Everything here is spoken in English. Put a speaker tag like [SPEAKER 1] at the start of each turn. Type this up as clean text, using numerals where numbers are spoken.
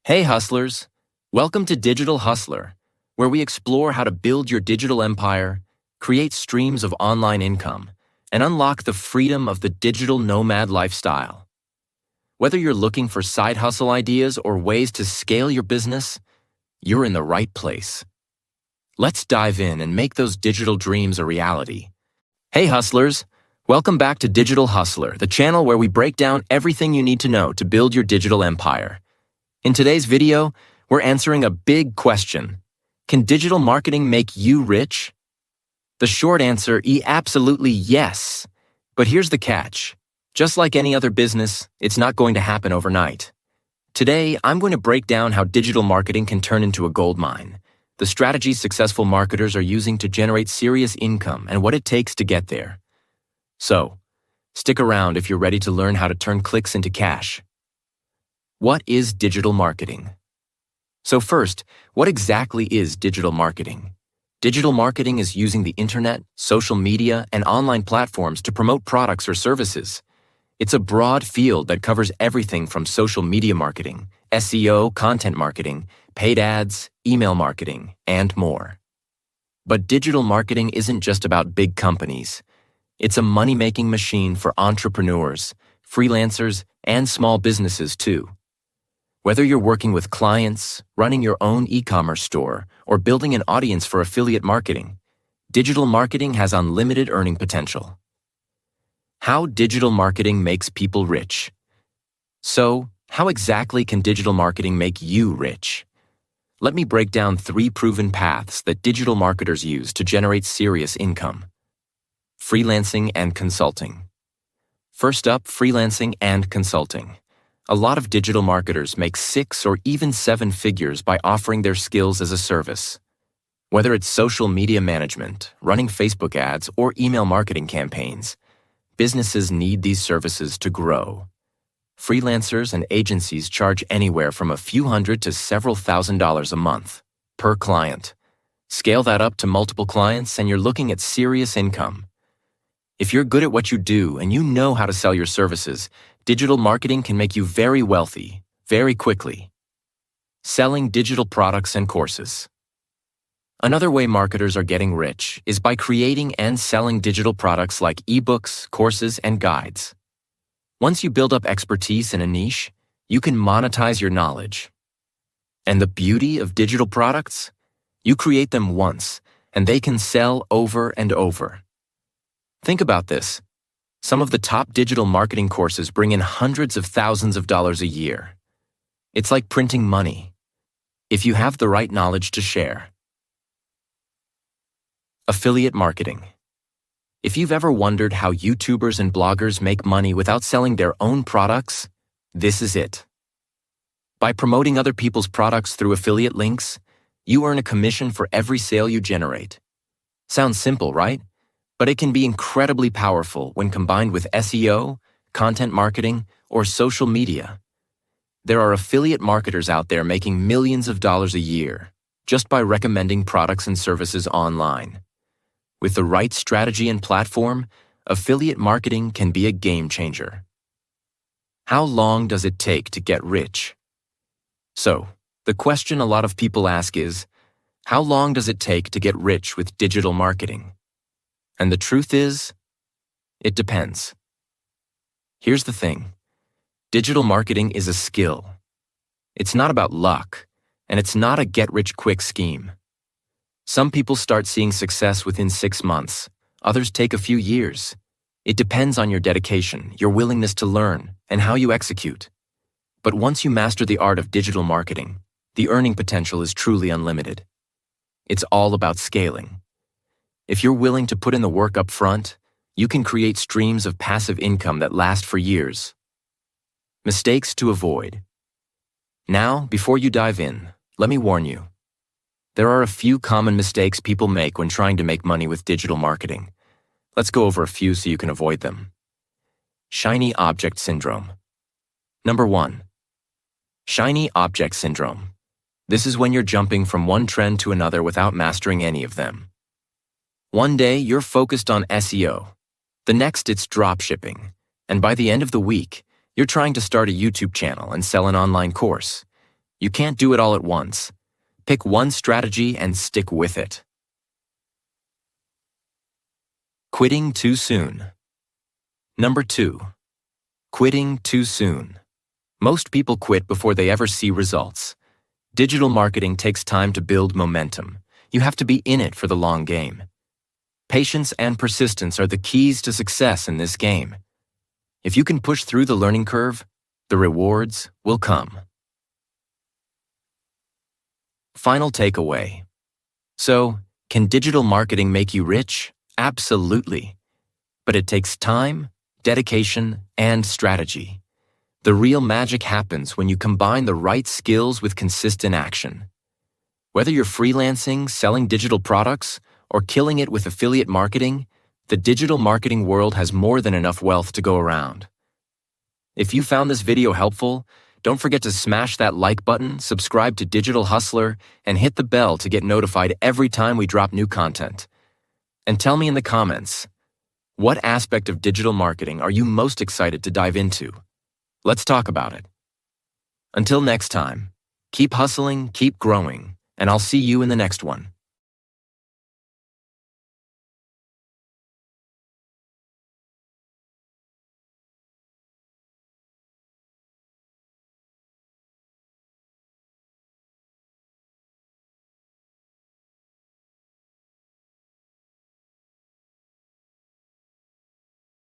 [SPEAKER 1] Hey hustlers, welcome to Digital Hustler, where we explore how to build your digital empire, create streams of online income, and unlock the freedom of the digital nomad lifestyle. Whether you're looking for side hustle ideas or ways to scale your business, you're in the right place. Let's dive in and make those digital dreams a reality. Hey hustlers, welcome back to Digital Hustler, the channel where we break down everything you need to know to build your digital empire. In today's video, we're answering a big question. Can digital marketing make you rich? The short answer is absolutely yes. But here's the catch. Just like any other business, it's not going to happen overnight. Today, I'm going to break down how digital marketing can turn into a goldmine, the strategies successful marketers are using to generate serious income, and what it takes to get there. So, stick around if you're ready to learn how to turn clicks into cash. What is digital marketing? So first, what exactly is digital marketing? Digital marketing is using the internet, social media, and online platforms to promote products or services. It's a broad field that covers everything from social media marketing, SEO, content marketing, paid ads, email marketing, and more. But digital marketing isn't just about big companies. It's a money-making machine for entrepreneurs, freelancers, and small businesses too. Whether you're working with clients, running your own e-commerce store, or building an audience for affiliate marketing, digital marketing has unlimited earning potential. How digital marketing makes people rich. So, how exactly can digital marketing make you rich? Let me break down 3 proven paths that digital marketers use to generate serious income. Freelancing and consulting. First up, freelancing and consulting. A lot of digital marketers make 6 or even 7 figures by offering their skills as a service. Whether it's social media management, running Facebook ads, or email marketing campaigns, businesses need these services to grow. Freelancers and agencies charge anywhere from a few hundred to several $1,000s a month per client. Scale that up to multiple clients and you're looking at serious income. If you're good at what you do and you know how to sell your services, digital marketing can make you very wealthy, very quickly. Selling digital products and courses. Another way marketers are getting rich is by creating and selling digital products like ebooks, courses, and guides. Once you build up expertise in a niche, you can monetize your knowledge. And the beauty of digital products? You create them once, and they can sell over and over. Think about this. Some of the top digital marketing courses bring in hundreds of thousands of dollars a year. It's like printing money, if you have the right knowledge to share. Affiliate marketing. If you've ever wondered how YouTubers and bloggers make money without selling their own products, this is it. By promoting other people's products through affiliate links, you earn a commission for every sale you generate. Sounds simple, right? But it can be incredibly powerful when combined with SEO, content marketing, or social media. There are affiliate marketers out there making millions of dollars a year just by recommending products and services online. With the right strategy and platform, affiliate marketing can be a game changer. How long does it take to get rich? So, the question a lot of people ask is, how long does it take to get rich with digital marketing? And the truth is, it depends. Here's the thing. Digital marketing is a skill. It's not about luck, and it's not a get-rich-quick scheme. Some people start seeing success within 6 months. Others take a few years. It depends on your dedication, your willingness to learn, and how you execute. But once you master the art of digital marketing, the earning potential is truly unlimited. It's all about scaling. If you're willing to put in the work up front, you can create streams of passive income that last for years. Mistakes to avoid. Now, before you dive in, let me warn you. There are a few common mistakes people make when trying to make money with digital marketing. Let's go over a few so you can avoid them. Shiny object syndrome. Number 1. Shiny object syndrome. This is when you're jumping from one trend to another without mastering any of them. One day, you're focused on SEO. The next, it's dropshipping. And by the end of the week, you're trying to start a YouTube channel and sell an online course. You can't do it all at once. Pick one strategy and stick with it. Quitting too soon. Number 2. Quitting too soon. Most people quit before they ever see results. Digital marketing takes time to build momentum. You have to be in it for the long game. Patience and persistence are the keys to success in this game. If you can push through the learning curve, the rewards will come. Final takeaway. So, can digital marketing make you rich? Absolutely. But it takes time, dedication, and strategy. The real magic happens when you combine the right skills with consistent action. Whether you're freelancing, selling digital products, or killing it with affiliate marketing, the digital marketing world has more than enough wealth to go around. If you found this video helpful, don't forget to smash that like button, subscribe to Digital Hustler, and hit the bell to get notified every time we drop new content. And tell me in the comments, what aspect of digital marketing are you most excited to dive into? Let's talk about it. Until next time, keep hustling, keep growing, and I'll see you in the next one.